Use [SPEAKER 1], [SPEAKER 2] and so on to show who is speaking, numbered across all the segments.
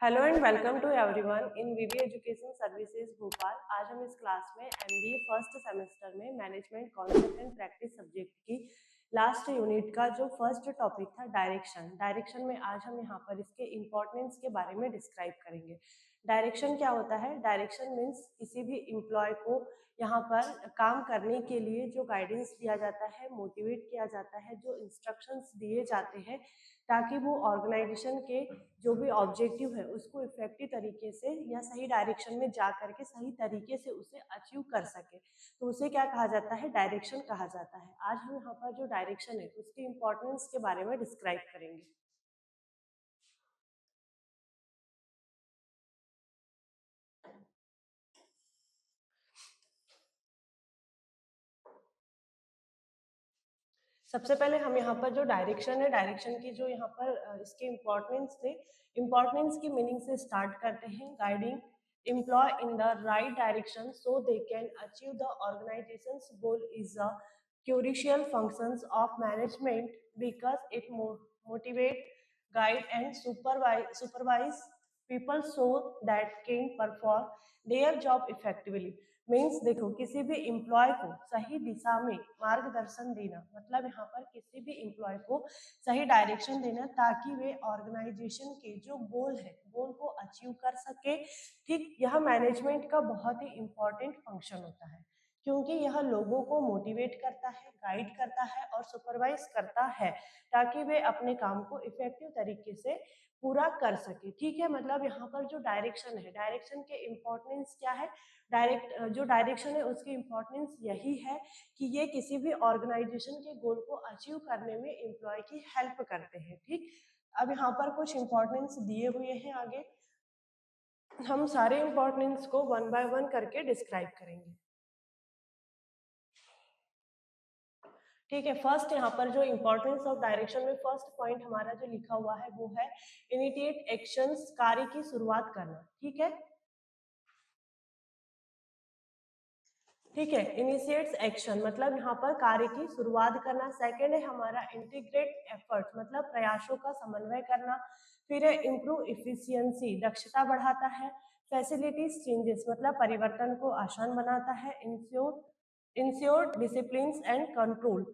[SPEAKER 1] Hello and welcome to everyone in VV education services Bhopal. आज हम इस क्लास में एमबीए फर्स्ट सेमेस्टर में management concept and practice subject की लास्ट यूनिट का जो फर्स्ट टॉपिक था डायरेक्शन में आज हम यहाँ पर इसके इम्पोर्टेंस के बारे में डिस्क्राइब करेंगे। डायरेक्शन क्या होता है? डायरेक्शन मीन्स किसी भी एम्प्लॉय को यहाँ पर काम करने के लिए जो गाइडेंस दिया जाता है, मोटिवेट किया जाता है, जो इंस्ट्रक्शंस दिए जाते हैं ताकि वो ऑर्गेनाइजेशन के जो भी ऑब्जेक्टिव है उसको इफेक्टिव तरीके से या सही डायरेक्शन में जा करके सही तरीके से उसे अचीव कर सके, तो उसे क्या कहा जाता है? डायरेक्शन कहा जाता है। आज हम यहाँ पर जो डायरेक्शन है उसकी इम्पोर्टेंस के बारे में डिस्क्राइब करेंगे। सबसे पहले हम यहाँ पर जो डायरेक्शन है, डायरेक्शन की जो यहाँ पर इसके इम्पोर्टेंस थे, इम्पोर्टेंस की मीनिंग से स्टार्ट करते हैं। Guiding employ in the right direction so they can achieve the organization's goal is a crucial functions of management because it motivate, guide and supervise people so that can perform their job effectively। Means देखो, किसी भी employ को सही दिशा में मार्गदर्शन देना, मतलब यहाँ पर किसी भी एम्प्लॉय को सही डायरेक्शन देना ताकि वे ऑर्गेनाइजेशन के जो गोल है गोल को अचीव कर सके। ठीक, यह मैनेजमेंट का बहुत ही इम्पोर्टेंट फंक्शन होता है क्योंकि यह लोगों को मोटिवेट करता है, गाइड करता है और सुपरवाइज करता है ताकि वे अपने काम को इफेक्टिव तरीके से पूरा कर सके। ठीक है, मतलब यहाँ पर जो डायरेक्शन है, डायरेक्शन के इम्पोर्टेंस क्या है? जो डायरेक्शन है उसकी इम्पोर्टेंस यही है कि ये किसी भी ऑर्गेनाइजेशन के गोल को अचीव करने में एम्प्लॉय की हेल्प करते हैं। ठीक, अब यहाँ पर कुछ इम्पोर्टेंस दिए हुए हैं, आगे हम सारे इम्पोर्टेंस को वन बाय वन करके डिस्क्राइब करेंगे। ठीक है, फर्स्ट यहाँ पर जो इम्पोर्टेंस ऑफ डायरेक्शन में फर्स्ट पॉइंट हमारा जो लिखा हुआ है वो है इनिशिएट एक्शंस, कार्य की शुरुआत करना। ठीक है, ठीक है, इनिशिएट्स एक्शन मतलब यहाँ पर कार्य की शुरुआत करना। सेकंड है हमारा इंटीग्रेट एफर्ट्स, मतलब प्रयासों का समन्वय करना। फिर है इम्प्रूव इफिशियंसी, दक्षता बढ़ाता है। फैसिलिटीज चेंजेस मतलब परिवर्तन को आसान बनाता है। इंश्योर डिसिप्लिन एंड कंट्रोल,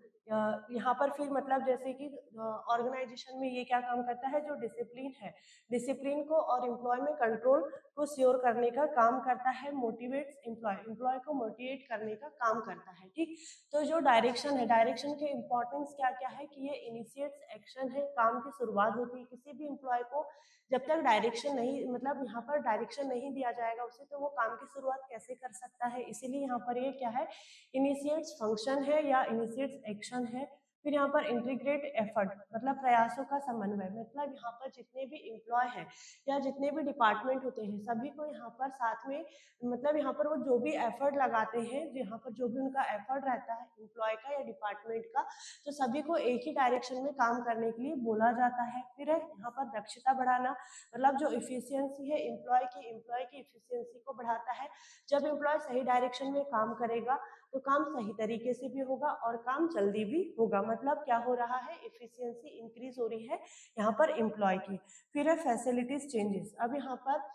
[SPEAKER 1] यहाँ पर फिर मतलब जैसे कि ऑर्गेनाइजेशन में ये क्या काम करता है? जो डिसिप्लिन है, डिसिप्लिन को और एम्प्लॉय में कंट्रोल को श्योर करने का काम करता है। मोटिवेट्स एम्प्लॉय, एम्प्लॉय को मोटिवेट करने का काम करता है। ठीक, तो जो डायरेक्शन है, डायरेक्शन के इम्पोर्टेंस क्या क्या है कि ये इनिशिएट्स एक्शन है, काम की शुरुआत होती है। किसी भी एम्प्लॉय को जब तक डायरेक्शन नहीं, मतलब यहाँ पर डायरेक्शन नहीं दिया जाएगा उसे, तो वो काम की शुरुआत कैसे कर सकता है? इसीलिए यहाँ पर ये क्या है? इनिशिएट्स फंक्शन है या इनिशिएट्स एक्शन है। फिर यहाँ पर इंटीग्रेट एफर्ट मतलब प्रयासों का समन्वय, मतलब यहाँ पर जितने भी एम्प्लॉय हैं या जितने भी डिपार्टमेंट होते हैं सभी को यहाँ पर साथ में, मतलब यहाँ पर वो जो भी एफर्ट लगाते हैं, यहाँ पर जो भी उनका एफर्ट रहता है एम्प्लॉय का या डिपार्टमेंट का, तो सभी को एक ही डायरेक्शन में काम करने के लिए बोला जाता है। फिर है यहाँ पर दक्षता बढ़ाना, मतलब जो इफिशियंसी है एम्प्लॉय की इफिशियंसी को बढ़ाता है। जब एम्प्लॉय सही डायरेक्शन में काम करेगा तो काम सही तरीके से भी होगा और काम जल्दी भी होगा। मतलब क्या हो रहा है? इफिशियंसी इंक्रीज हो रही है यहाँ पर एम्प्लॉय की। फिर है फैसिलिटीज चेंजेस, अब यहाँ पर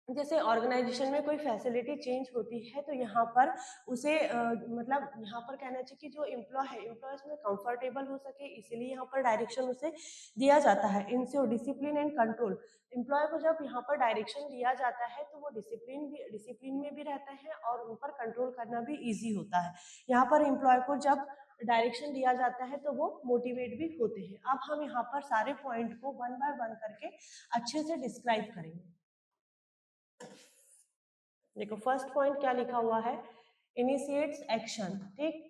[SPEAKER 1] जैसे ऑर्गेनाइजेशन में कोई फैसिलिटी चेंज होती है तो यहाँ पर उसे मतलब यहाँ पर कहना चाहिए कि जो एम्प्लॉय है, एम्प्लॉय उसमें कंफर्टेबल हो सके, इसीलिए यहाँ पर डायरेक्शन उसे दिया जाता है। Ensure discipline and control, employee को जब यहाँ पर डायरेक्शन दिया जाता है तो वो डिसिप्लिन में भी रहते हैं और उन पर कंट्रोल करना भी ईजी होता है। यहाँ पर एम्प्लॉय को जब डायरेक्शन दिया जाता है तो वो मोटिवेट भी होते हैं। अब हम यहाँ पर सारे पॉइंट को वन बाय वन करके अच्छे से डिस्क्राइब करेंगे। देखो, फर्स्ट पॉइंट क्या लिखा हुआ है? Initiates action. ठीक,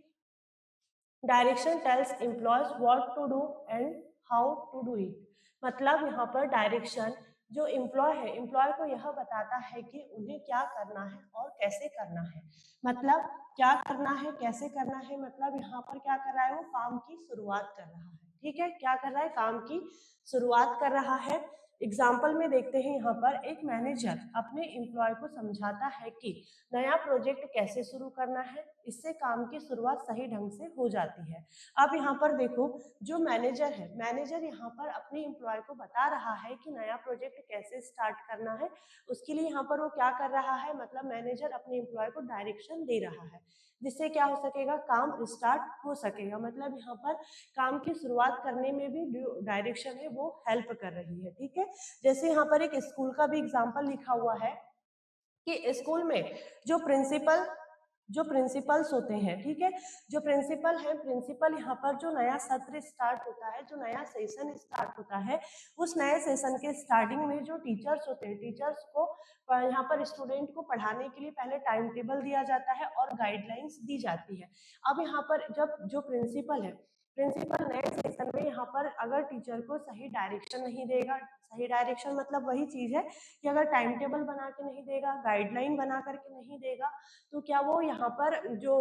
[SPEAKER 1] direction tells employees what to do and how to do it, मतलब यहाँ पर डायरेक्शन जो एम्प्लॉय है, एम्प्लॉय को यह बताता है कि उन्हें क्या करना है और कैसे करना है। मतलब क्या करना है, कैसे करना है, मतलब यहाँ पर क्या कर रहा है? वो काम की शुरुआत कर रहा है। ठीक है, क्या कर रहा है? काम की शुरुआत कर रहा है। एग्जाम्पल में देखते हैं यहाँ पर एक मैनेजर अपने एम्प्लॉय को समझाता है कि नया प्रोजेक्ट कैसे शुरू करना है, इससे काम की शुरुआत सही ढंग से हो जाती है। अब यहाँ पर देखो, जो मैनेजर है, मैनेजर यहाँ पर अपने एम्प्लॉय को बता रहा है कि नया प्रोजेक्ट कैसे स्टार्ट करना है। उसके लिए यहाँ पर वो क्या कर रहा है, मतलब मैनेजर अपने एम्प्लॉय को डायरेक्शन दे रहा है, जिससे क्या हो सकेगा, काम स्टार्ट हो सकेगा। मतलब यहाँ पर काम की शुरुआत करने में भी जो डायरेक्शन है वो हेल्प कर रही है। ठीक है, जैसे यहाँ पर एक स्कूल का भी एग्जाम्पल लिखा हुआ है कि स्कूल में जो प्रिंसिपल्स होते हैं, ठीक है, जो प्रिंसिपल है, प्रिंसिपल यहाँ पर जो नया सत्र स्टार्ट होता है, जो नया सेशन स्टार्ट होता है, उस नए सेशन के स्टार्टिंग में जो टीचर्स होते हैं, टीचर्स को यहाँ पर स्टूडेंट को पढ़ाने के लिए पहले टाइम टेबल दिया जाता है और गाइडलाइंस दी जाती है। अब यहाँ पर जब जो प्रिंसिपल है, प्रिंसिपल नए सेशन में यहाँ पर अगर टीचर को सही डायरेक्शन नहीं देगा, सही डायरेक्शन मतलब वही चीज है कि अगर टाइम टेबल बना के नहीं देगा, गाइडलाइन बना करके नहीं देगा, तो क्या वो यहाँ पर जो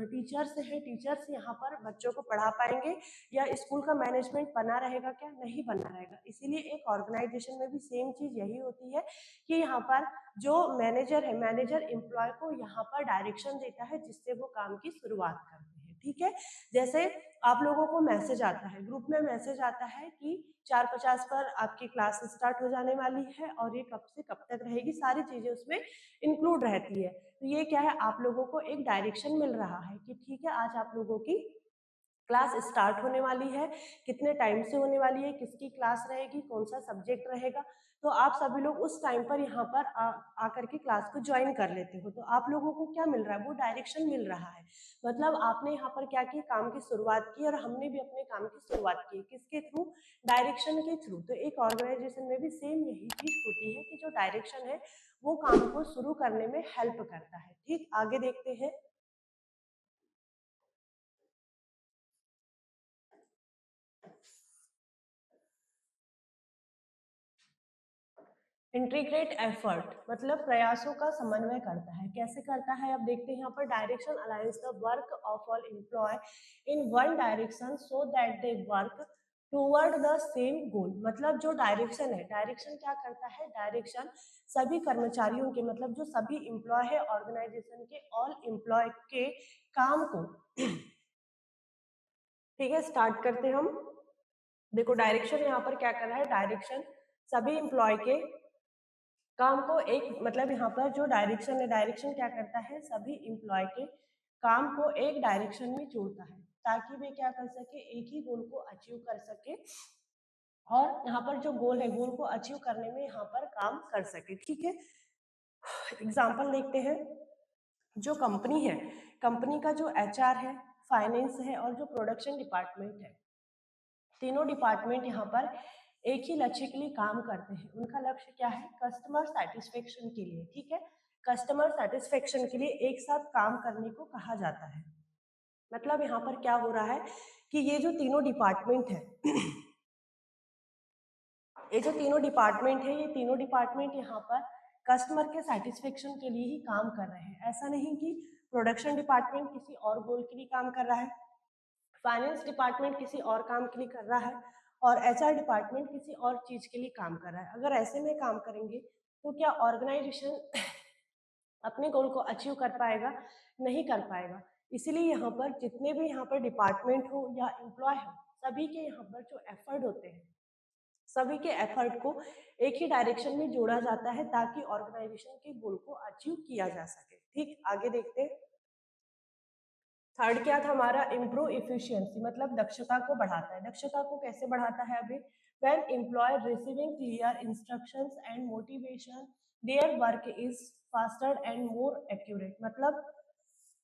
[SPEAKER 1] टीचर्स हैं, टीचर्स यहाँ पर बच्चों को पढ़ा पाएंगे या स्कूल का मैनेजमेंट बना रहेगा? क्या नहीं बना रहेगा। इसीलिए एक ऑर्गेनाइजेशन में भी सेम चीज यही होती है कि यहाँ पर जो मैनेजर है, मैनेजर एम्प्लॉय को यहाँ पर डायरेक्शन देता है जिससे वो काम की शुरुआत करते हैं। ठीक है, जैसे आप लोगों को मैसेज आता है, ग्रुप में मैसेज आता है कि 4:50 पर आपकी क्लास स्टार्ट हो जाने वाली है और ये कब से कब तक रहेगी, सारी चीजें उसमें इंक्लूड रहती है। तो ये क्या है, आप लोगों को एक डायरेक्शन मिल रहा है कि ठीक है, आज आप लोगों की क्लास स्टार्ट होने वाली है, कितने टाइम से होने वाली है, किसकी क्लास रहेगी, कौन सा सब्जेक्ट रहेगा। तो आप सभी लोग उस टाइम पर यहाँ पर आकर के क्लास को ज्वाइन कर लेते हो। तो आप लोगों को क्या मिल रहा है, वो डायरेक्शन मिल रहा है। मतलब आपने यहाँ पर क्या की, काम की शुरुआत की और हमने भी अपने काम की शुरुआत की, किसके थ्रू, डायरेक्शन के थ्रू। तो एक ऑर्गेनाइजेशन में भी सेम यही चीज होती है कि जो डायरेक्शन है वो काम को शुरू करने में हेल्प करता है। ठीक, आगे देखते हैं। इंटीग्रेट एफर्ट मतलब प्रयासों का समन्वय करता है। कैसे करता है, अब देखते हैं यहाँ पर, direction aligns the work of all employee in one direction so that they work toward the same goal. मतलब जो डायरेक्शन है, डायरेक्शन क्या करता है, डायरेक्शन सभी कर्मचारियों के, मतलब जो सभी एम्प्लॉय है ऑर्गेनाइजेशन के, ऑल एम्प्लॉय के काम को, ठीक है, स्टार्ट करते हम। देखो डायरेक्शन यहाँ पर क्या कर रहा है, डायरेक्शन सभी एम्प्लॉय के काम को एक, मतलब यहाँ पर जो डायरेक्शन है, डायरेक्शन क्या करता है, सभी एम्प्लॉय के काम को एक डायरेक्शन में जोड़ता है ताकि वे क्या कर सके, एक ही गोल को अचीव कर सके और यहाँ पर जो गोल है, गोल को अचीव करने में यहाँ पर काम कर सके। ठीक है, एग्जाम्पल देखते हैं। जो कंपनी है, कंपनी का जो HR है, फाइनेंस है और जो प्रोडक्शन डिपार्टमेंट है, तीनों डिपार्टमेंट यहाँ पर एक ही लक्ष्य के लिए काम करते हैं। उनका लक्ष्य क्या है, कस्टमर सेटिस्फेक्शन के लिए। ठीक है, कस्टमर सेटिस्फेक्शन के लिए एक साथ काम करने को कहा जाता है। मतलब यहाँ पर क्या हो रहा है कि ये जो तीनों डिपार्टमेंट है ये जो तीनों डिपार्टमेंट है, ये तीनों डिपार्टमेंट यहाँ पर कस्टमर के सेटिस्फेक्शन के लिए ही काम कर रहे हैं। ऐसा नहीं कि प्रोडक्शन डिपार्टमेंट किसी और गोल के लिए काम कर रहा है, फाइनेंस डिपार्टमेंट किसी और काम के लिए कर रहा है और HR डिपार्टमेंट किसी और चीज के लिए काम कर रहा है। अगर ऐसे में काम करेंगे तो क्या ऑर्गेनाइजेशन अपने गोल को अचीव कर पाएगा? नहीं कर पाएगा। इसीलिए यहाँ पर जितने भी यहाँ पर डिपार्टमेंट हो या एम्प्लॉय हो, सभी के यहाँ पर जो एफर्ट होते हैं, सभी के एफर्ट को एक ही डायरेक्शन में जोड़ा जाता है ताकि ऑर्गेनाइजेशन के गोल को अचीव किया जा सके। ठीक, आगे देखते हैं। थर्ड क्या था हमारा, इम्प्रूव इफिशियंसी मतलब दक्षता को बढ़ाता है। दक्षता को कैसे बढ़ाता है, अभी when employee receiving clear instructions and motivation their work is faster and more accurate. मतलब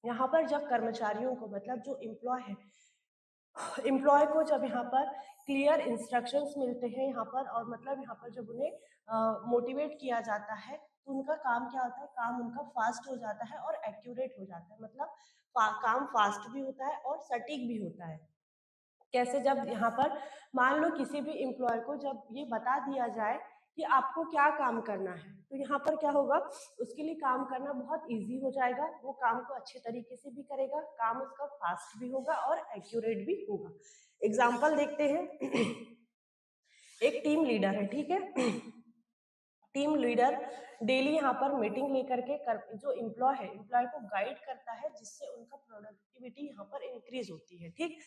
[SPEAKER 1] यहाँ पर जब कर्मचारियों को, मतलब जो एम्प्लॉय है, एम्प्लॉय को जब यहाँ पर क्लियर इंस्ट्रक्शंस मिलते हैं यहाँ पर, और मतलब यहाँ पर जब उन्हें मोटिवेट किया जाता है तो उनका काम क्या होता है, काम उनका फास्ट हो जाता है और एक्यूरेट हो जाता है। मतलब काम फास्ट भी होता है और सटीक भी होता है। कैसे, जब यहाँ पर मान लो किसी भी एम्प्लॉय को जब ये बता दिया जाए कि आपको क्या काम करना है, तो यहाँ पर क्या होगा, उसके लिए काम करना बहुत इजी हो जाएगा। वो काम को अच्छे तरीके से भी करेगा, काम उसका फास्ट भी होगा और एक्यूरेट भी होगा। एग्जाम्पल देखते हैं। एक टीम लीडर है, ठीक है, टीम लीडर डेली यहाँ पर मीटिंग लेकर के जो एम्प्लॉय है एम्प्लॉय को गाइड करता है, जिससे उनका प्रोडक्टिविटी यहाँ पर इंक्रीज होती है। ठीक,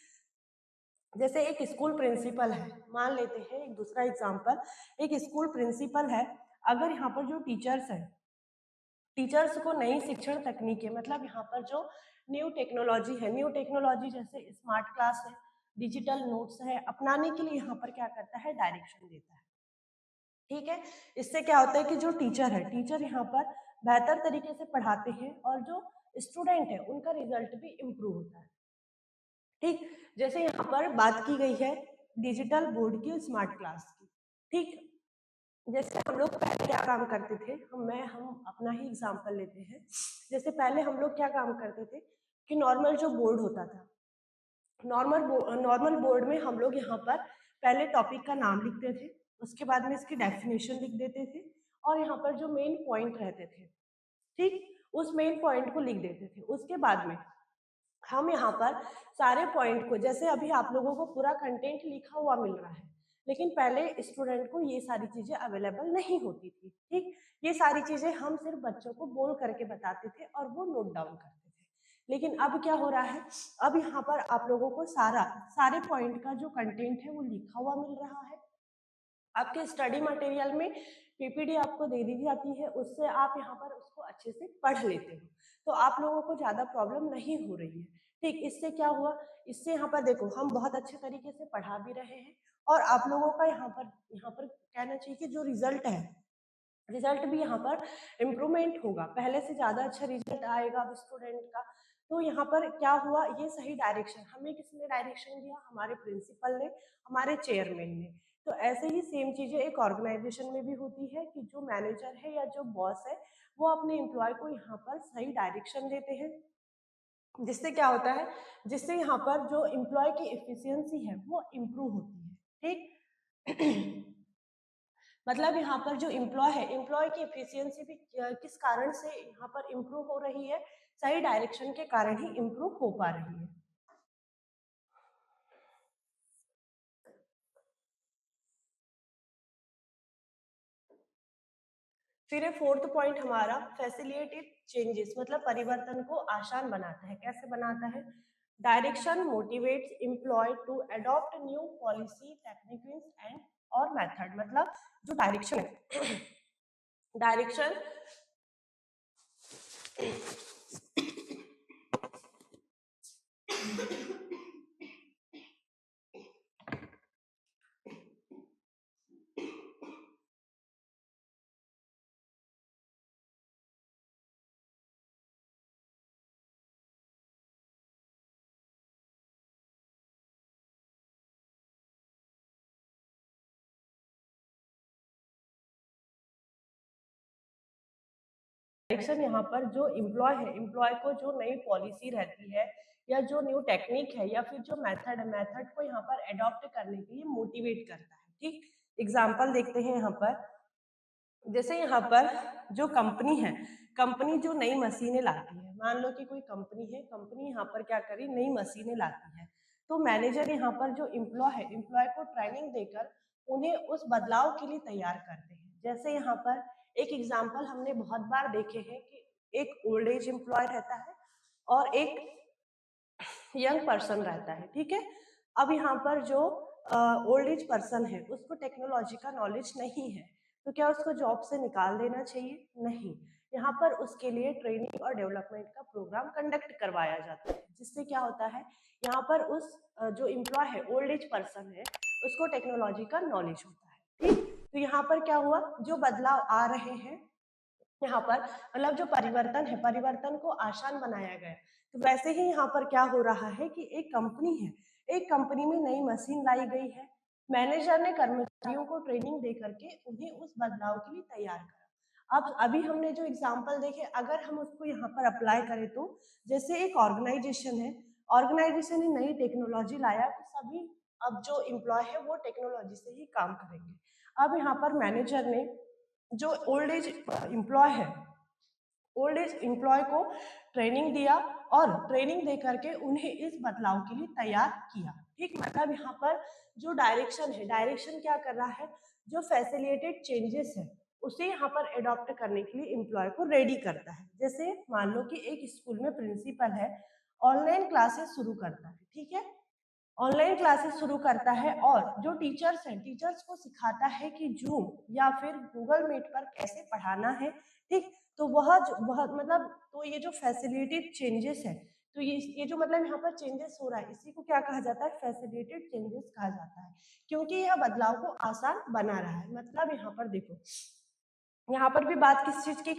[SPEAKER 1] जैसे एक स्कूल प्रिंसिपल है, मान लेते हैं एक दूसरा एग्जांपल, एक स्कूल प्रिंसिपल है, अगर यहाँ पर जो टीचर्स हैं, टीचर्स को नई शिक्षण तकनीकें, मतलब यहाँ पर जो न्यू टेक्नोलॉजी है, न्यू टेक्नोलॉजी जैसे स्मार्ट क्लास है, डिजिटल नोट्स है, अपनाने के लिए यहाँ पर क्या करता है, डायरेक्शन देता है। ठीक है, इससे क्या होता है कि जो टीचर है, टीचर यहाँ पर बेहतर तरीके से पढ़ाते हैं और जो स्टूडेंट है उनका रिजल्ट भी इम्प्रूव होता है। ठीक, जैसे यहाँ पर बात की गई है डिजिटल बोर्ड की, स्मार्ट क्लास की। ठीक, जैसे हम लोग पहले क्या काम करते थे, हम अपना ही एग्जांपल लेते हैं। जैसे पहले हम लोग क्या काम करते थे कि नॉर्मल जो बोर्ड होता था, नॉर्मल बोर्ड में हम लोग यहाँ पर पहले टॉपिक का नाम लिखते थे, उसके बाद में इसकी डेफिनेशन लिख देते थे, और यहाँ पर जो मेन पॉइंट रहते थे, ठीक, उस मेन पॉइंट को लिख देते थे। उसके बाद में हम यहाँ पर सारे पॉइंट को, जैसे अभी आप लोगों को पूरा कंटेंट लिखा हुआ मिल रहा है, लेकिन पहले स्टूडेंट को ये सारी चीजें अवेलेबल नहीं होती थी। ठीक, ये सारी चीजें हम सिर्फ बच्चों को बोल करके बताते थे और वो नोट डाउन करते थे। लेकिन अब क्या हो रहा है, अब यहाँ पर आप लोगों को सारे पॉइंट का जो कंटेंट है वो लिखा हुआ मिल रहा है। आपके स्टडी मटेरियल में पीपीटी आपको दे दी जाती है, उससे आप यहाँ पर उसको अच्छे से पढ़ लेते हो, तो आप लोगों को ज़्यादा प्रॉब्लम नहीं हो रही है। ठीक, इससे क्या हुआ, इससे यहाँ पर देखो हम बहुत अच्छे तरीके से पढ़ा भी रहे हैं, और आप लोगों का यहाँ पर कहना चाहिए कि जो रिजल्ट है, रिजल्ट भी यहाँ पर इम्प्रूवमेंट होगा, पहले से ज़्यादा अच्छा रिजल्ट आएगा अब स्टूडेंट का। तो यहाँ पर क्या हुआ, ये सही डायरेक्शन हमें किसने डायरेक्शन दिया, हमारे प्रिंसिपल ने, हमारे चेयरमैन ने। तो ऐसे ही सेम चीजें एक ऑर्गेनाइजेशन में भी होती है कि जो मैनेजर है या जो बॉस है वो अपने एम्प्लॉय को यहाँ पर सही डायरेक्शन देते हैं, जिससे क्या होता है, जिससे यहाँ पर जो एम्प्लॉय की एफिशिएंसी है वो इम्प्रूव होती है। ठीक मतलब यहाँ पर जो एम्प्लॉय है, एम्प्लॉय की एफिशिएंसी भी किस कारण से यहाँ पर इम्प्रूव हो रही है, सही डायरेक्शन के कारण ही इम्प्रूव हो पा रही है। फिर फोर्थ पॉइंट हमारा फैसिलिटेट चेंजेस, मतलब परिवर्तन को आसान बनाता है। कैसे बनाता है, direction motivates employee to adopt new policy techniques and और मेथड, मतलब जो डायरेक्शन है, डायरेक्शन डायरेक्शन यहाँ पर जो एम्प्लॉय है, एम्प्लॉय को जो नई पॉलिसी रहती है या जो न्यू टेक्निक है या फिर जो मेथड है, मेथड को यहाँ पर अडॉप्ट करने के लिए मोटिवेट करता है। ठीक, एग्जाम्पल देखते हैं यहाँ पर, जैसे यहाँ पर जो कंपनी है, कंपनी जो नई मशीनें लाती है, मान लो कि कोई कंपनी है, कंपनी यहाँ पर क्या करी, नई मशीनें लाती है, तो मैनेजर यहाँ पर जो एम्प्लॉय है, एम्प्लॉय को ट्रेनिंग देकर उन्हें उस बदलाव के लिए तैयार करते हैं। जैसे यहाँ पर एक एग्जाम्पल हमने बहुत बार देखे हैं कि एक ओल्ड एज एम्प्लॉय रहता है और एक यंग पर्सन रहता है। ठीक है, अब यहाँ पर जो ओल्ड एज पर्सन है उसको टेक्नोलॉजी का नॉलेज नहीं है, तो क्या उसको जॉब से निकाल देना चाहिए? नहीं, यहाँ पर उसके लिए ट्रेनिंग और डेवलपमेंट का प्रोग्राम कंडक्ट करवाया जाता है, जिससे क्या होता है, यहाँ पर उस जो एम्प्लॉय है, ओल्ड एज पर्सन है, उसको टेक्नोलॉजी का नॉलेज होता है। ठीक, तो यहाँ पर क्या हुआ, जो बदलाव आ रहे हैं यहाँ पर, मतलब जो परिवर्तन है, परिवर्तन को आसान बनाया गया। तो वैसे ही यहाँ पर क्या हो रहा है कि एक कंपनी है, एक कंपनी में नई मशीन लाई गई है, मैनेजर ने कर्मचारियों को ट्रेनिंग दे करके उन्हें उस बदलाव के लिए तैयार करा। अब अभी हमने जो एग्जाम्पल देखे, अगर हम उसको यहाँ पर अप्लाई करें तो जैसे एक ऑर्गेनाइजेशन है, ऑर्गेनाइजेशन ने नई टेक्नोलॉजी लाया, तो सभी अब जो एम्प्लॉय है वो टेक्नोलॉजी से ही काम करेंगे। अब यहाँ पर मैनेजर ने जो ओल्ड एज एम्प्लॉय है, ओल्ड एज एम्प्लॉय को ट्रेनिंग दिया और ट्रेनिंग दे करके उन्हें इस बदलाव के लिए तैयार किया। ठीक, मतलब यहाँ पर जो डायरेक्शन है, डायरेक्शन क्या कर रहा है, जो फैसिलिटेड चेंजेस है उसे यहाँ पर एडॉप्ट करने के लिए एम्प्लॉय को रेडी करता है। जैसे मान लो कि एक स्कूल में प्रिंसिपल है, ऑनलाइन क्लासेस शुरू करता है, ठीक है, ऑनलाइन क्लासेस शुरू करता है और जो टीचर्स हैं, टीचर्स को सिखाता है कि जूम या फिर गूगल मीट पर कैसे पढ़ाना है, ठीक। तो वह मतलब तो ये जो फैसिलिटेड चेंजेस है, तो ये जो मतलब यहाँ पर चेंजेस हो रहा है, इसी को क्या कहा जाता है, फैसिलिटेड चेंजेस कहा जाता है, क्योंकि यह बदलाव को आसान बना रहा है। मतलब यहाँ पर देखो, यहाँ पर भी बात किस चीज की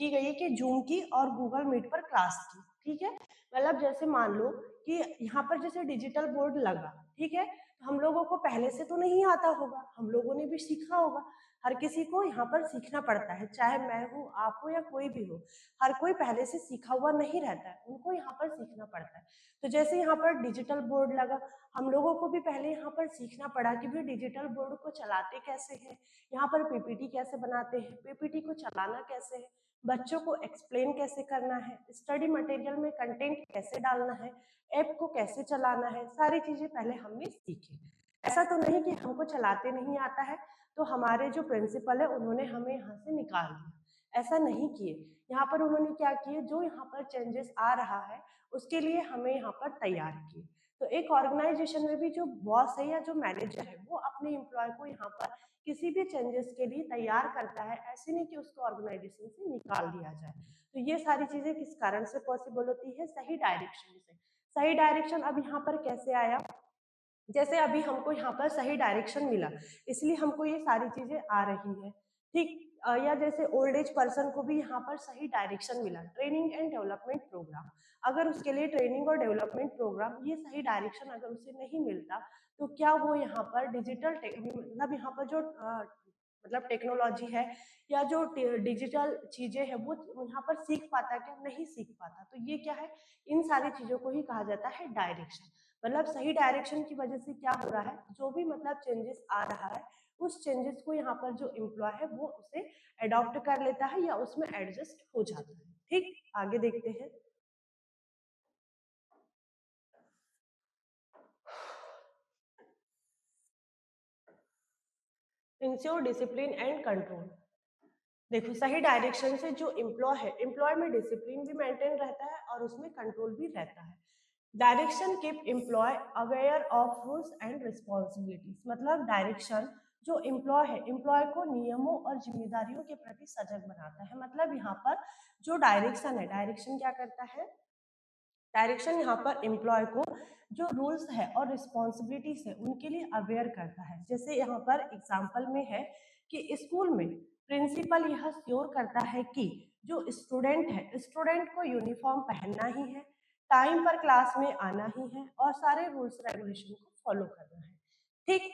[SPEAKER 1] गई है कि जूम की और गूगल मीट पर क्लास की, ठीक है। मतलब जैसे मान लो कि यहाँ पर जैसे डिजिटल बोर्ड लगा, ठीक है, तो हम लोगों को पहले से तो नहीं आता होगा, हम लोगों ने भी सीखा होगा। हर किसी को यहाँ पर सीखना पड़ता है, चाहे मैं हूँ, आप हो या कोई भी हो, हर कोई पहले से सीखा हुआ नहीं रहता है, उनको यहाँ पर सीखना पड़ता है। तो जैसे यहाँ पर डिजिटल बोर्ड लगा, हम लोगों को भी पहले यहाँ पर सीखना पड़ा कि भाई डिजिटल बोर्ड को चलाते कैसे हैं, यहाँ पर पीपीटी कैसे बनाते हैं, पीपीटी को चलाना कैसे है, बच्चों को एक्सप्लेन कैसे करना है, स्टडी मटेरियल में कंटेंट कैसे डालना है, ऐप को कैसे चलाना है, सारी चीजें पहले हमने सीखी। ऐसा तो नहीं कि हमको चलाते नहीं आता है तो हमारे जो प्रिंसिपल है उन्होंने हमें यहाँ से निकाल दिया, ऐसा नहीं किए। यहाँ पर उन्होंने क्या किए, जो यहाँ पर चेंजेस आ रहा है उसके लिए हमें यहाँ पर तैयार किए। तो एक ऑर्गेनाइजेशन में भी जो बॉस है या जो मैनेजर है वो अपने एम्प्लॉय को यहाँ पर किसी भी चेंजेस के लिए तैयार करता है, ऐसे नहीं कि उसको ऑर्गेनाइजेशन से निकाल दिया जाए। तो ये सारी चीजें किस कारण से पॉसिबल होती है, सही डायरेक्शन से। सही डायरेक्शन अब यहाँ पर कैसे आया, जैसे अभी हमको यहाँ पर सही डायरेक्शन मिला इसलिए हमको ये सारी चीजें आ रही है, ठीक। या जैसे ओल्ड एज पर्सन को भी यहाँ पर सही डायरेक्शन मिला, ट्रेनिंग एंड डेवलपमेंट प्रोग्राम, अगर उसके लिए ट्रेनिंग और डेवलपमेंट प्रोग्राम ये सही डायरेक्शन अगर उसे नहीं मिलता तो क्या वो यहाँ पर डिजिटल मतलब यहाँ पर जो मतलब टेक्नोलॉजी है या जो डिजिटल चीजें हैं वो यहाँ पर सीख पाता, क्या नहीं सीख पाता। तो ये क्या है, इन सारी चीजों को ही कहा जाता है डायरेक्शन। मतलब सही डायरेक्शन की वजह से क्या हो रहा है, जो भी मतलब चेंजेस आ रहा है उस चेंजेस को यहाँ पर जो एम्प्लॉय है वो उसे अडॉप्ट कर लेता है या उसमें एडजस्ट हो जाता है, ठीक। आगे देखते हैं। Ensure discipline and control. देखो सही डायरेक्शन से जो एम्प्लॉय है, एम्प्लॉय में डिसिप्लिन भी मेंटेन रहता है और उसमें कंट्रोल भी रहता है। Direction keep employee aware of rules and responsibilities. मतलब डायरेक्शन जो एम्प्लॉय है, एम्प्लॉय को नियमों और जिम्मेदारियों के प्रति सजग बनाता है। मतलब यहाँ पर जो डायरेक्शन है, डायरेक्शन क्या करता है, डायरेक्शन यहाँ पर एम्प्लॉय को जो रूल्स है और रिस्पॉन्सिबिलिटीज है उनके लिए अवेयर करता है। जैसे यहाँ पर एग्जाम्पल में है कि स्कूल में प्रिंसिपल यह श्योर करता है कि जो स्टूडेंट है, स्टूडेंट को यूनिफॉर्म पहनना ही है, टाइम पर क्लास में आना ही है और सारे रूल्स रेगुलेशन को फॉलो करना है, ठीक।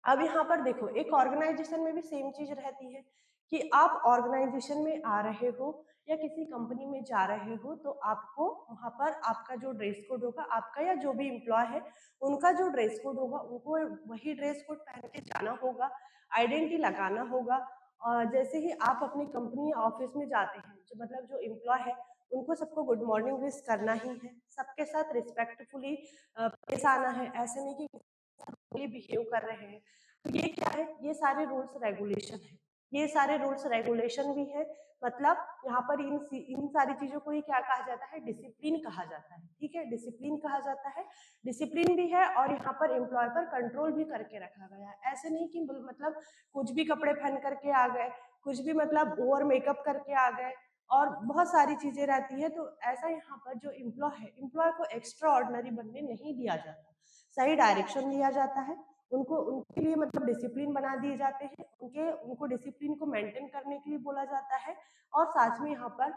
[SPEAKER 1] अब यहाँ पर देखो एक ऑर्गेनाइजेशन में भी सेम चीज रहती है कि आप ऑर्गेनाइजेशन में आ रहे हो या किसी कंपनी में जा रहे हो तो आपको वहां पर आपका जो ड्रेस कोड होगा, आपका या जो भी एम्प्लॉय है उनका जो ड्रेस कोड होगा उनको वही ड्रेस कोड पहन के जाना होगा, आइडेंटिटी लगाना होगा। और जैसे ही आप अपनी कंपनी या ऑफिस में जाते हैं, जो मतलब जो एम्प्लॉय है उनको सबको गुड मॉर्निंग विश करना ही है, सबके साथ रिस्पेक्टफुली पेश आना है, ऐसे नहीं कि बिहेव कर रहे हैं। तो ये क्या है, ये सारे रूल्स रेगुलेशन है, ये सारे रूल्स रेगुलेशन भी है। मतलब यहाँ पर इन सारी चीजों को ही क्या कहा जाता है, डिसिप्लिन कहा जाता है, ठीक है, डिसिप्लिन कहा जाता है। डिसिप्लिन भी है और यहाँ पर एम्प्लॉय पर कंट्रोल भी करके रखा गया है। ऐसे नहीं कि मतलब कुछ भी कपड़े पहन करके आ गए, कुछ भी मतलब ओवर मेकअप करके आ गए और बहुत सारी चीजें रहती है। तो ऐसा यहाँ पर जो एम्प्लॉय है, एम्प्लॉय को एक्स्ट्रा ऑर्डिनरी बनने नहीं दिया जाता, सही डायरेक्शन दिया जाता है, उनको उनके लिए मतलब डिसिप्लिन बना दिए जाते हैं, उनको डिसिप्लिन को मेंटेन करने के लिए बोला जाता है और साथ में यहाँ पर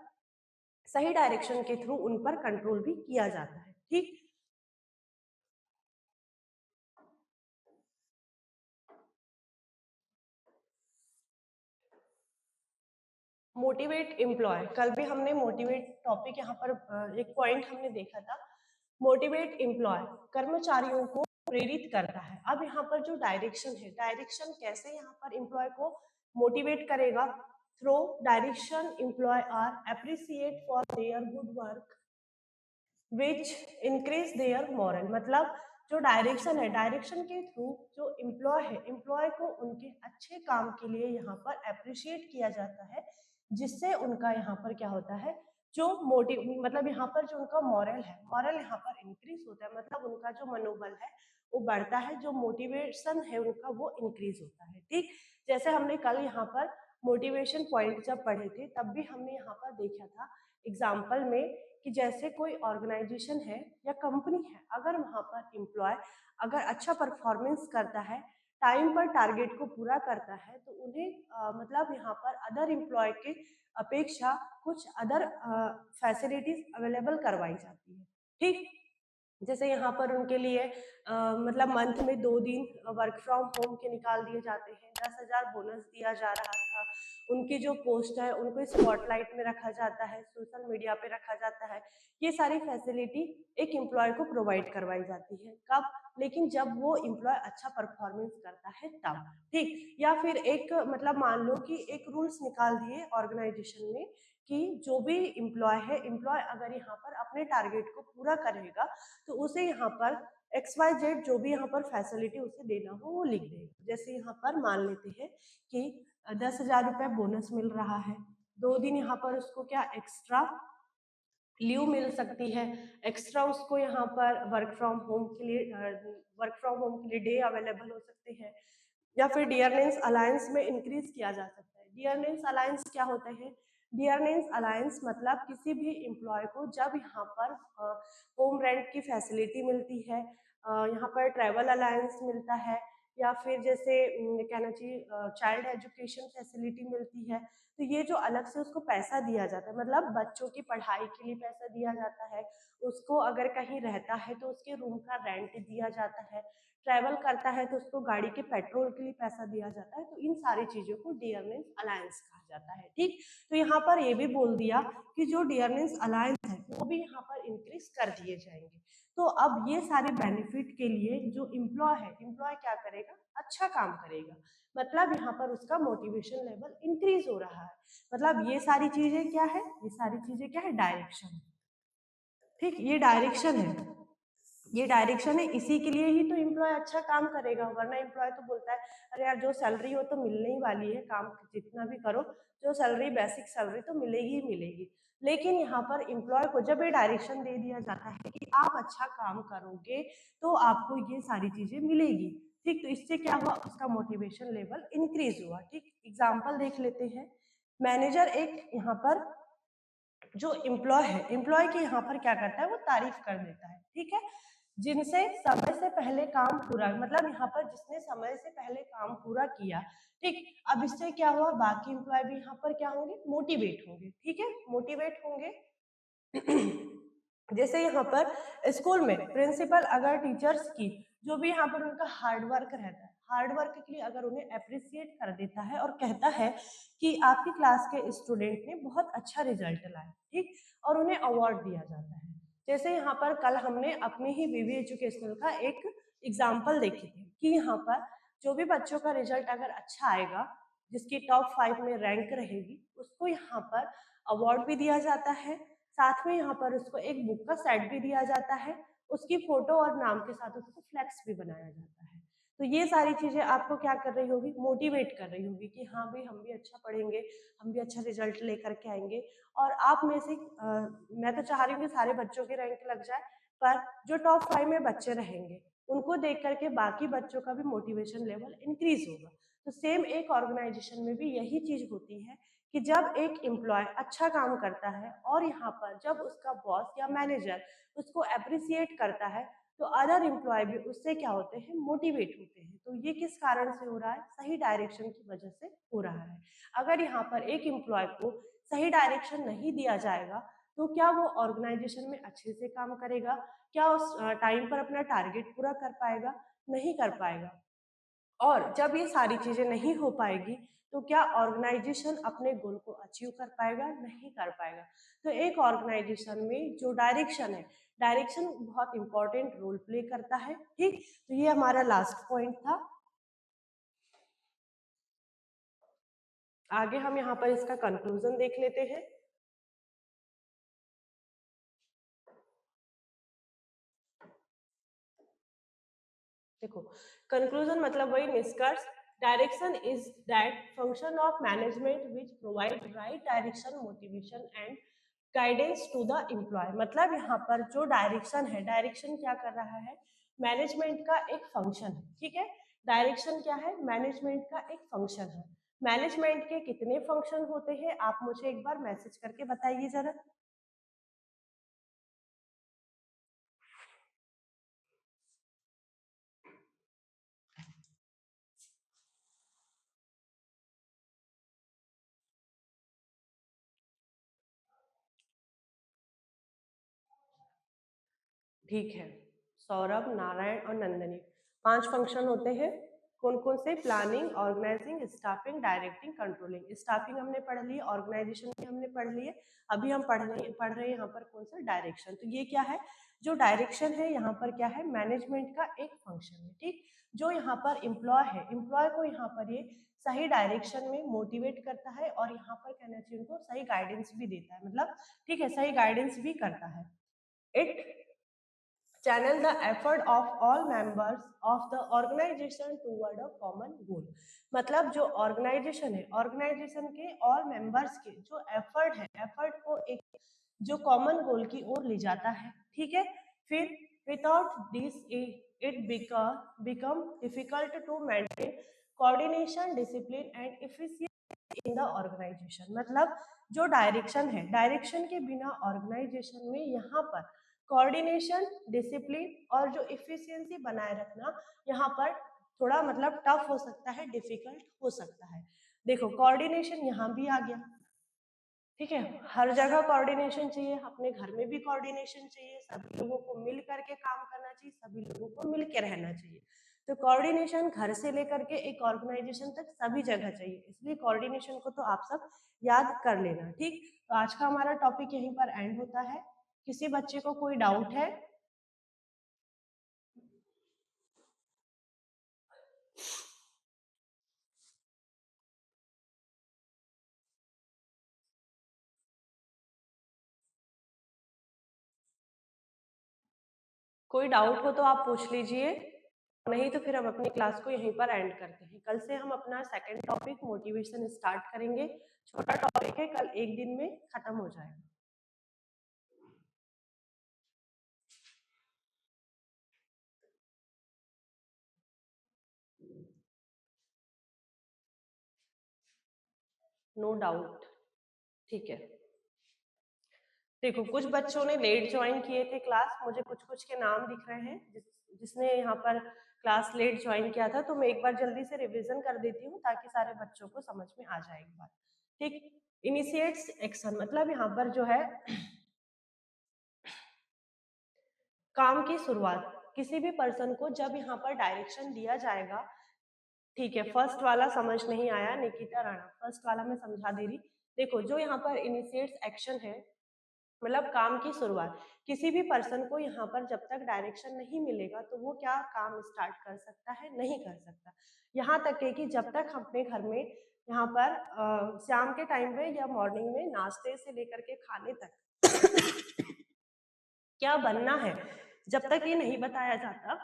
[SPEAKER 1] सही डायरेक्शन के थ्रू उन पर कंट्रोल भी किया जाता है, ठीक। मोटिवेट एम्प्लॉय, कल भी हमने मोटिवेट टॉपिक यहाँ पर एक पॉइंट हमने देखा था। मोटिवेट एम्प्लॉय कर्मचारियों को प्रेरित करता है। अब यहाँ पर जो डायरेक्शन है, डायरेक्शन कैसे यहाँ पर एम्प्लॉय को मोटिवेट करेगा, through direction employee are appreciate for their good work which increase their morale. मतलब जो डायरेक्शन है, डायरेक्शन के थ्रू जो एम्प्लॉय है, एम्प्लॉय को उनके अच्छे काम के लिए यहाँ पर अप्रिशिएट किया जाता है, जिससे उनका यहाँ पर क्या होता है, जो मोटिव मतलब यहाँ पर जो उनका मॉरल यहाँ पर इंक्रीज होता है, मतलब उनका जो मनोबल है वो बढ़ता है, जो मोटिवेशन है उनका वो इंक्रीज होता है। ठीक, जैसे हमने कल यहाँ पर मोटिवेशन पॉइंट जब पढ़े थे तब भी हमने यहाँ पर देखा था एग्जाम्पल में कि जैसे कोई ऑर्गेनाइजेशन है या कंपनी है, अगर वहाँ पर एम्प्लॉय अगर अच्छा परफॉर्मेंस करता है, टाइम पर टारगेट को पूरा करता है, तो उन्हें मतलब यहाँ पर अदर एम्प्लॉय के अपेक्षा कुछ अदर फैसिलिटीज अवेलेबल करवाई जाती है। ठीक, जैसे यहाँ पर उनके लिए मतलब मंथ में 2 दिन वर्क फ्रॉम होम के निकाल दिए जाते हैं, 10,000 बोनस दिया जा रहा था, उनकी जो पोस्ट है उनको स्पॉटलाइट में रखा जाता है, सोशल मीडिया पे रखा जाता है। ये सारी फैसिलिटी एक एम्प्लॉय को प्रोवाइड करवाई जाती है। कब? लेकिन जब वो एम्प्लॉय अच्छा परफॉर्मेंस करता है तब। ठीक, या फिर एक मतलब मान लो कि एक रूल्स निकाल दिए ऑर्गेनाइजेशन ने कि जो भी एम्प्लॉय है, एम्प्लॉय अगर यहाँ पर अपने टारगेट को पूरा करेगा तो उसे यहाँ पर XYZ जो भी यहाँ पर फैसिलिटी उसे देना हो वो लिख देगा। जैसे यहाँ पर मान लेते हैं कि 10,000 रुपये बोनस मिल रहा है, 2 दिन यहाँ पर उसको क्या एक्स्ट्रा लीव मिल सकती है, एक्स्ट्रा उसको यहाँ पर वर्क फ्रॉम होम के लिए डे अवेलेबल हो सकते हैं, या फिर डियरनेस अलायंस में इंक्रीज किया जा सकता है। डियरनेस अलायंस क्या होता है? डियरनेस अलायंस मतलब किसी भी एम्प्लॉय को जब यहाँ पर होम रेंट की फैसिलिटी मिलती है, यहाँ पर ट्रैवल अलायंस मिलता है, या फिर जैसे कहना चाहिए चाइल्ड एजुकेशन फैसिलिटी मिलती है, तो ये जो अलग से उसको पैसा दिया जाता है, मतलब बच्चों की पढ़ाई के लिए पैसा दिया जाता है, उसको अगर कहीं रहता है तो उसके रूम का रेंट दिया जाता है, ट्रैवल करता है तो उसको गाड़ी के पेट्रोल के लिए पैसा दिया जाता है, तो इन सारी चीजों को डियरनेस अलायंस कहा जाता है। ठीक, तो यहाँ पर ये भी बोल दिया कि जो डियरनेस अलायंस है वो भी यहाँ पर इंक्रीज कर दिए जाएंगे। तो अब ये सारे बेनिफिट के लिए जो एम्प्लॉय है, एम्प्लॉय क्या करेगा, अच्छा काम करेगा, मतलब यहाँ पर उसका मोटिवेशन लेवल इंक्रीज हो रहा है। मतलब ये सारी चीजें क्या है, ये सारी चीजें क्या है, डायरेक्शन। ठीक, ये डायरेक्शन है, ये डायरेक्शन है, इसी के लिए ही तो एम्प्लॉय अच्छा काम करेगा, वरना एम्प्लॉय तो बोलता है अरे यार जो सैलरी हो तो मिलने ही वाली है, काम जितना भी करो जो सैलरी बेसिक सैलरी तो मिलेगी ही मिलेगी। लेकिन यहाँ पर एम्प्लॉय को जब ये डायरेक्शन दे दिया जाता है कि आप अच्छा काम करोगे तो आपको ये सारी चीजें मिलेगी। ठीक, तो इससे क्या हुआ, उसका मोटिवेशन लेवल इंक्रीज हुआ। ठीक, एग्जाम्पल देख लेते हैं। मैनेजर एक यहाँ पर जो एम्प्लॉय है, एम्प्लॉय की यहाँ पर क्या करता है, वो तारीफ कर देता है। ठीक है, जिनसे समय से पहले काम पूरा, मतलब यहाँ पर जिसने समय से पहले काम पूरा किया। ठीक, अब इससे क्या हुआ, बाकी एम्प्लॉय भी यहाँ पर क्या होंगे, मोटिवेट होंगे। ठीक है, मोटिवेट होंगे। जैसे यहाँ पर स्कूल में प्रिंसिपल अगर टीचर्स की जो भी यहाँ पर उनका हार्डवर्क रहता है, हार्डवर्क के लिए अगर उन्हें अप्रिसिएट कर देता है और कहता है कि आपकी क्लास के स्टूडेंट ने बहुत अच्छा रिजल्ट लाया, ठीक, और उन्हें अवार्ड दिया जाता है। जैसे यहाँ पर कल हमने अपनी ही बीवी एजुकेशनल का एक एग्जाम्पल देखी थी कि यहाँ पर जो भी बच्चों का रिजल्ट अगर अच्छा आएगा, जिसकी टॉप 5 में रैंक रहेगी, उसको यहाँ पर अवार्ड भी दिया जाता है, साथ में यहाँ पर उसको एक बुक का सेट भी दिया जाता है, उसकी फोटो और नाम के साथ उसको फ्लैक्स भी बनाया जाता है। तो ये सारी चीजें आपको क्या कर रही होगी, मोटिवेट कर रही होगी कि हाँ भाई हम भी अच्छा पढ़ेंगे, हम भी अच्छा रिजल्ट लेकर के आएंगे। और आप में से मैं तो चाह रही हूँ कि सारे बच्चों के रैंक लग जाए, पर जो टॉप 5 में बच्चे रहेंगे उनको देख करके बाकी बच्चों का भी मोटिवेशन लेवल इंक्रीज होगा। तो सेम एक ऑर्गेनाइजेशन में भी यही चीज होती है कि जब एक एम्प्लॉय अच्छा काम करता है और यहाँ पर जब उसका बॉस या मैनेजर उसको अप्रिसिएट करता है, तो अदर एम्प्लॉय भी उससे क्या होते हैं, मोटिवेट होते हैं। तो ये किस कारण से हो रहा है, सही डायरेक्शन की वजह से हो रहा है। अगर यहाँ पर एक एम्प्लॉय को सही डायरेक्शन नहीं दिया जाएगा तो क्या वो ऑर्गेनाइजेशन में अच्छे से काम करेगा, क्या उस टाइम पर अपना टारगेट पूरा कर पाएगा, नहीं कर पाएगा। और जब ये सारी चीजें नहीं हो पाएगी तो क्या ऑर्गेनाइजेशन अपने गोल को अचीव कर पाएगा, नहीं कर पाएगा। तो एक ऑर्गेनाइजेशन में जो डायरेक्शन है, डायरेक्शन बहुत इंपॉर्टेंट रोल प्ले करता है। ठीक, तो ये हमारा लास्ट पॉइंट था। आगे हम यहाँ पर इसका कंक्लूजन देख लेते हैं। देखो, कंक्लूजन मतलब वही निष्कर्ष। Direction is that function of management which provide right direction, motivation and guidance to the employee. मतलब यहाँ पर जो डायरेक्शन है, डायरेक्शन क्या कर रहा है, मैनेजमेंट का एक फंक्शन है, ठीक है। डायरेक्शन क्या है, मैनेजमेंट का एक फंक्शन है। मैनेजमेंट के कितने फंक्शन होते हैं, आप मुझे एक बार मैसेज करके बताइए जरा। ठीक है, सौरभ, नारायण और नंदनी, 5 फंक्शन होते हैं। कौन कौन से, planning, organising, staffing, directing, controlling. Staffing हमने पढ़ ली, ऑर्गेनाइजेशन भी हमने पढ़ लिए। अभी हम पढ़ रहे हैं यहाँ पर कौन सा, डायरेक्शन। तो ये क्या है, जो डायरेक्शन है यहाँ पर क्या है, मैनेजमेंट का एक फंक्शन है, ठीक। जो यहाँ पर एम्प्लॉय है, एम्प्लॉय को यहाँ पर ये सही डायरेक्शन में मोटिवेट करता है और यहाँ पर कहना चाहिए उनको सही गाइडेंस भी देता है, मतलब ठीक है, सही गाइडेंस भी करता है। It channel the effort of all members of the organization toward a common goal। मतलब जो ऑर्गेनाइजेशन है, ऑर्गेनाइजेशन के ऑल मेंबर्स के जो एफर्ट है, एफर्ट को एक जो कॉमन गोल की ओर ले जाता है, ठीक है। फिर without this it become difficult to maintain coordination, discipline and efficiency in the organisation. मतलब जो डायरेक्शन है, डायरेक्शन के बिना ऑर्गेनाइजेशन में यहाँ पर कोऑर्डिनेशन, डिसिप्लिन और जो इफिशियंसी बनाए रखना यहाँ पर थोड़ा मतलब टफ हो सकता है, डिफिकल्ट हो सकता है। देखो, कोऑर्डिनेशन यहाँ भी आ गया, ठीक है। हर जगह कोऑर्डिनेशन चाहिए, अपने घर में भी कोऑर्डिनेशन चाहिए, सभी लोगों को मिल करके काम करना चाहिए, सभी लोगों को मिल के रहना चाहिए। तो कोऑर्डिनेशन घर से लेकर के एक ऑर्गेनाइजेशन तक सभी जगह चाहिए, इसलिए कोऑर्डिनेशन को तो आप सब याद कर लेना, ठीक। तो आज का हमारा टॉपिक यहीं पर एंड होता है। किसी बच्चे को कोई डाउट है? कोई डाउट हो तो आप पूछ लीजिए, नहीं तो फिर हम अपनी क्लास को यहीं पर एंड करते हैं। कल से हम अपना सेकंड टॉपिक मोटिवेशन स्टार्ट करेंगे। छोटा टॉपिक है, कल एक दिन में खत्म हो जाएगा। नो डाउट, ठीक है। देखो, कुछ बच्चों ने लेट ज्वाइन किए थे क्लास, मुझे कुछ कुछ के नाम दिख रहे हैं जिसने यहाँ पर क्लास लेट ज्वाइन किया था। तो मैं एक बार जल्दी से रिवीजन कर देती हूँ ताकि सारे बच्चों को समझ में आ जाए एक बार, ठीक। इनिशिएट्स एक्शन मतलब यहाँ पर जो है काम की शुरुआत, किसी भी पर्सन को जब यहाँ पर डायरेक्शन दिया जाएगा, ठीक है। फर्स्ट वाला समझ नहीं आया, निकिता राणा, फर्स्ट वाला मैं समझा दे रही। देखो, जो यहाँ पर इनिशिएट्स एक्शन है मतलब काम की शुरुआत, किसी भी पर्सन को यहाँ पर जब तक डायरेक्शन नहीं मिलेगा तो वो क्या काम स्टार्ट कर सकता है, नहीं कर सकता। यहाँ तक है कि जब तक हम अपने घर में यहाँ पर शाम के टाइम पे या मॉर्निंग में नाश्ते से लेकर के खाने तक क्या बनना है, जब तक ये नहीं बताया जाता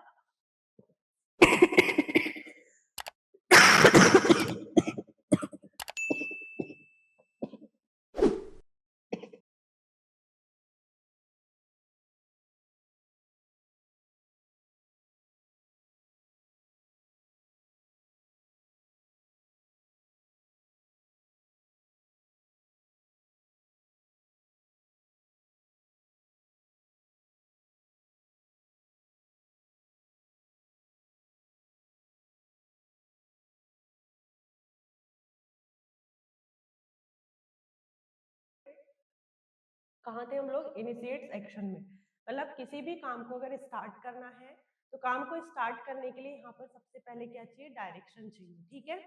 [SPEAKER 1] कहाँ थे हम लोग, इनिशिएट्स एक्शन में। मतलब किसी भी काम को अगर स्टार्ट करना है तो काम को स्टार्ट करने के लिए यहाँ पर सबसे पहले क्या चाहिए, डायरेक्शन चाहिए, ठीक है।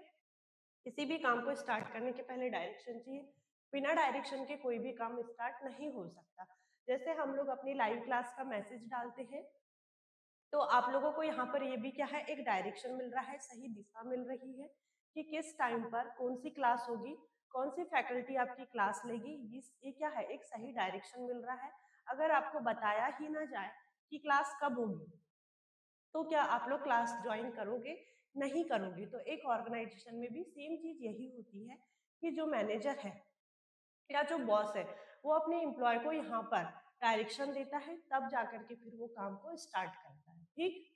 [SPEAKER 1] किसी भी काम को स्टार्ट करने के पहले डायरेक्शन चाहिए, बिना डायरेक्शन के कोई भी काम स्टार्ट नहीं हो सकता। जैसे हम लोग अपनी लाइव क्लास का मैसेज डालते हैं तो आप लोगों को यहाँ पर ये भी क्या है, एक डायरेक्शन मिल रहा है, सही दिशा मिल रही है कि किस टाइम पर कौन सी क्लास होगी, कौन सी फैकल्टी आपकी क्लास लेगी, ये क्या है, एक सही डायरेक्शन मिल रहा है। अगर आपको बताया ही ना जाए कि क्लास कब होगी तो क्या आप लोग क्लास ज्वाइन करोगे? नहीं करोगे। तो एक ऑर्गेनाइजेशन में भी सेम चीज यही होती है कि जो मैनेजर है या जो बॉस है वो अपने एम्प्लॉय को यहाँ पर डायरेक्शन देता है, तब जाकर के फिर वो काम को स्टार्ट करता है। ठीक,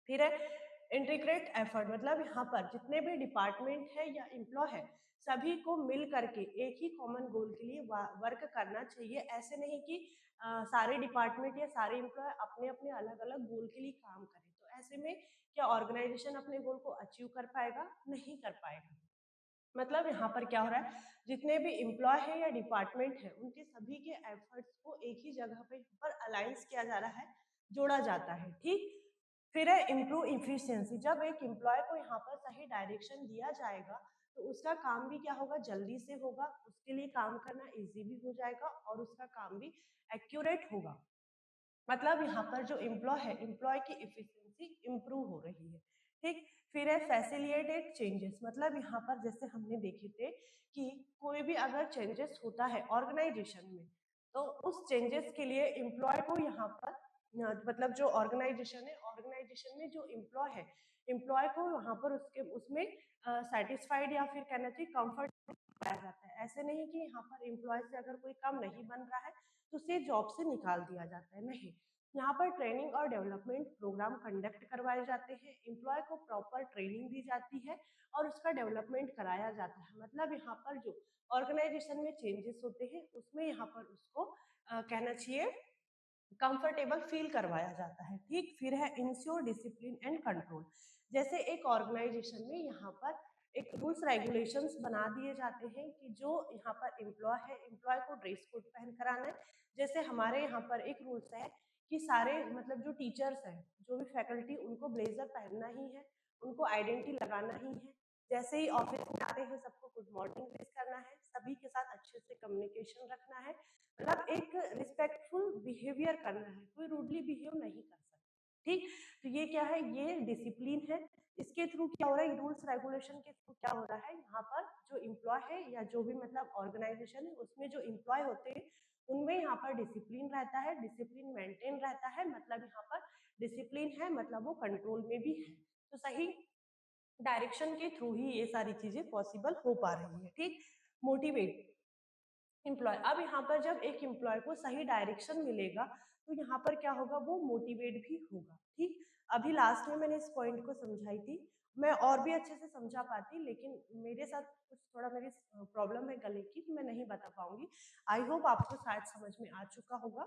[SPEAKER 1] फिर है इंटीग्रेट एफर्ट, मतलब यहाँ पर जितने भी डिपार्टमेंट है या एम्प्लॉय है सभी को मिल करके एक ही कॉमन गोल के लिए वर्क करना चाहिए। ऐसे नहीं कि सारे डिपार्टमेंट या सारे एम्प्लॉय अपने अपने अलग अलग गोल के लिए काम करें, तो ऐसे में क्या ऑर्गेनाइजेशन अपने गोल को अचीव कर पाएगा? नहीं कर पाएगा। मतलब यहाँ पर क्या हो रहा है, जितने भी एम्प्लॉय है या डिपार्टमेंट है उनके सभी के एफर्ट्स को एक ही जगह पे पर अलाइंस किया जा रहा है, जोड़ा जाता है। ठीक, फिर है इम्प्रूव इफिशियंसी। जब एक एम्प्लॉय को यहाँ पर सही डायरेक्शन दिया जाएगा तो उसका काम भी क्या होगा, जल्दी से होगा, उसके लिए काम करना इजी भी हो जाएगा और उसका काम भी एक्यूरेट होगा। मतलब यहाँ पर जो एम्प्लॉय है, एम्प्लॉय की इफिशियंसी इंप्रूव हो रही है। ठीक, फिर है फैसिलिटेट चेंजेस। मतलब यहाँ पर जैसे हमने देखे थे कि कोई भी अगर चेंजेस होता है ऑर्गेनाइजेशन में तो उस चेंजेस के लिए एम्प्लॉय को यहाँ पर मतलब जो ऑर्गेनाइजेशन है, ऑर्गेनाइजेशन में जो एम्प्लॉय है, एम्प्लॉय को वहाँ पर उसके उसमें सेटिस्फाइड या फिर कहना चाहिए कंफर्ट पाया जाता है। ऐसे नहीं कि यहाँ पर एम्प्लॉय से अगर कोई काम नहीं बन रहा है तो उसे जॉब से निकाल दिया जाता है, नहीं। यहाँ पर ट्रेनिंग और डेवलपमेंट प्रोग्राम कंडक्ट करवाए जाते हैं, एम्प्लॉय को प्रॉपर ट्रेनिंग दी जाती है और उसका डेवलपमेंट कराया जाता है। मतलब यहाँ पर जो ऑर्गेनाइजेशन में चेंजेस होते हैं उसमें यहाँ पर उसको कहना चाहिए कंफर्टेबल फील करवाया जाता है। ठीक, फिर है इंश्योर डिसिप्लिन एंड कंट्रोल। जैसे एक ऑर्गेनाइजेशन में यहाँ पर एक रूल्स रेगुलेशंस बना दिए जाते हैं कि जो यहाँ पर एम्प्लॉय है, एम्प्लॉय को ड्रेस कोड पहन कर आना है। जैसे हमारे यहाँ पर एक रूल्स है कि सारे मतलब जो टीचर्स हैं, जो भी फैकल्टी, उनको ब्लेजर पहनना ही है, उनको आइडेंटिटी लगाना ही है। जैसे ही ऑफिस में आते हैं सबको गुड मॉर्निंग विश करना है, सभी के साथ अच्छे से कम्युनिकेशन रखना है, मतलब एक रिस्पेक्टफुल बिहेवियर करना है, कोई रूडली बिहेव नहीं कर सकता। ठीक, तो ये क्या है, ये डिसिप्लिन है। इसके थ्रू क्या हो रहा है, रूल्स रेगुलेशन के थ्रू क्या हो रहा है, यहाँ पर जो एम्प्लॉय है या जो भी मतलब ऑर्गेनाइजेशन है उसमें जो एम्प्लॉय होते हैं उनमें यहाँ पर डिसिप्लिन रहता है, डिसिप्लिन मेंटेन रहता है। मतलब यहाँ पर डिसिप्लिन है मतलब वो कंट्रोल में भी है। तो सही डायरेक्शन के थ्रू ही ये सारी चीजें पॉसिबल हो पा रही है। ठीक, मोटिवेट एम्प्लॉय। अब यहाँ पर जब एक एम्प्लॉय को सही डायरेक्शन मिलेगा तो यहाँ पर क्या होगा, वो मोटिवेट भी होगा। ठीक, अभी लास्ट में मैंने इस पॉइंट को समझाई थी, मैं और भी अच्छे से समझा पाती लेकिन मेरे साथ कुछ थोड़ा मेरी प्रॉब्लम है गले की, तो मैं नहीं बता पाऊंगी। आई होप आपको शायद समझ में आ चुका होगा।